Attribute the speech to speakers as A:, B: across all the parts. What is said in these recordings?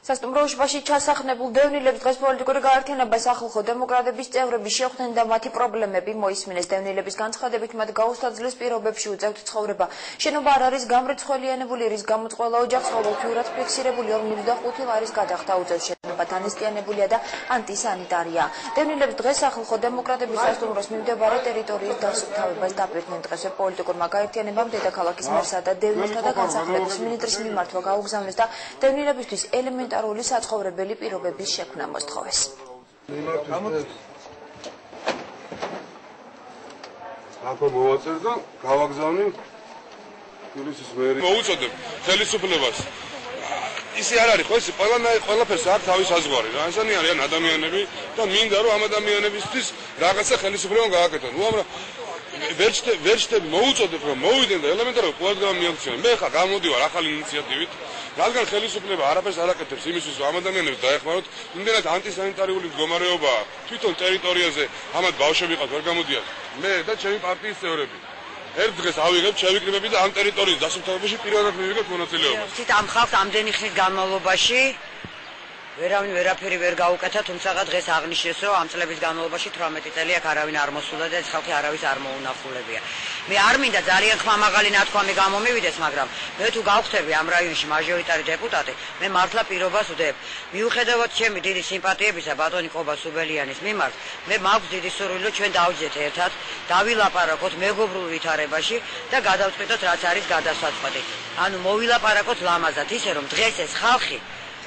A: სასტუმროებში ჩასახნებულ დევნილებს დღეს პოლიტიკური გაერთიანება სახალხო დემოკრატების წევრები შეხვდნენ და მათი პრობლემები მოისმინეს. დევნილების განცხადებით მათ გაუსაძლეს პირობებში უწევთ ცხოვრება. შენობა არ არის გამრეცხველიანებული, რის გამოც ყველა ოჯახს ყოველთვიურად ფიქსირებული 45 ლარის გადახდა უწევს. შენობა დანესტიანებულია და ანტისანიტარია. დევნილებს დღეს სახალხო დემოკრატების სასტუმროს მიმდებარე ტერიტორიის დასუფთავებას დაპირდნენ. დღესვე პოლიტიკურმა გაერთიანებამ დედაქალაქის მერსა და დევნილთა და განსახლების მინისტრის მიმართვა გაუგზავნეს და დევნილებისთვის ელემენტარული საცხოვრებელი პირობების შექმნა მოსთხოვეს.
B: აკო მოვაწერ და გავაგზავნე თბილისის მერი.
C: მოუწოდებ ხელისუფლებას. ისე არ არის, ხო ეს ყველაფერს აქვს თავის საზღვარი. რა ესენი არიან ადამიანები და მინდა რომ ამ ადამიანებისთვის რაღაცა ხელისუფლებამ გააკეთონ. უამრავ ვერ ჩდები მოუწოდებ რომ მოვიდნენ და ელემენტარულად ყველგან მიაქციონენ. მე ხა გამოდივარ ახალი ინიციატივით. რადგან ხელისუფლება არაფერს არ აკეთებს იმისთვის რომ ამ ადამიანებს დაეხმაროთ, იმდენად ანტისანიტარიული მდგომარეობაა თვითონ ტერიტორიაზე, ამათ ბავშვები ყავთ ვერ გამოდიან. მე და ჩემი პარტიის წევრები. ერთ დღეს ავიღებთ შევიკრიბები და ამ ტერიტორიის დასუფთავებაში პირველად მივიღებთ მონაწილეობას.
D: ამ ხალხს ამდენი ხნის განმავლობაში ვერავინ ვერაფერი ვერ გაუკეთა, თუმცა დღეს აღნიშნეს, რომ ამ წლების განმავლობაში 18 წელი აქ არავინ არ მოსულა და ეს ხალხი არავის არ მოუნახულებია. მე არ მინდა ძალიან ხმამაღალი ნათქვამი გამომივიდეს, მაგრამ მე თუ გავხდები ამ რაიონში მაჟორიტარი დეპუტატი, მე მართლა პირობას ვდებ. მიუხედავად ჩემი დიდი სიმპათიებისა ბატონი ყობა სუბელიანის მიმართ, მე მაქვს დიდი სურვილი, რომ ჩვენ დავჯდეთ ერთად, დავილაპარაკოთ მეგობრულ ვითარებაში და გადავწყვიტოთ რაც არის გადასაწყვეტი. ანუ მოვილაპარაკოთ ლამაზად, ისე რომ დღეს ეს ხალხი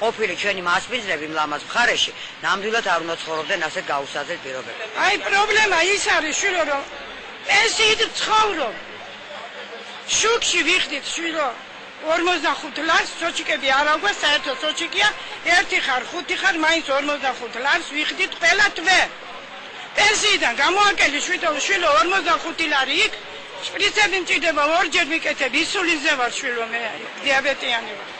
D: ყოფილი ჩვენი მასპინძლები მლამაზ მხარეში ნამდვილად არ უნდა ცხოვრობდნენ ასეთ გაუსაძელ პირობებში.
E: აი პრობლემა ის არის შვილო რომ პენსიით ცხოვრობ. შუქში ვიხდით შვილო 45 ლარს, სოჩიკები არ აგვას, საერთოდ სოჩიკია 1 ხარ, 5 ხარ, მაინც 45 ლარს ვიხდით ყველა თვე. პენსიიდან გამოაკელი შვილო 45 ლარი იქ, შპრიცები მჭირდება ორჯერ ვიკეთებ, ისულინზე ვარ შვილო მე, დიაბეტიანი ვარ.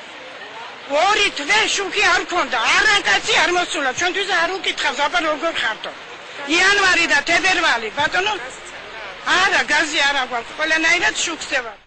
E: ორი თვე შუქი არ ქონდა, არანკაცი არ მოსულა, ჩვენთვის არ უკითხავს, აბა როგორ ხართო. იანვარი და თებერვალი, ბატონო? არა, გაზი არ აგვაქვს, ყველანაირად შუქზე ვარ.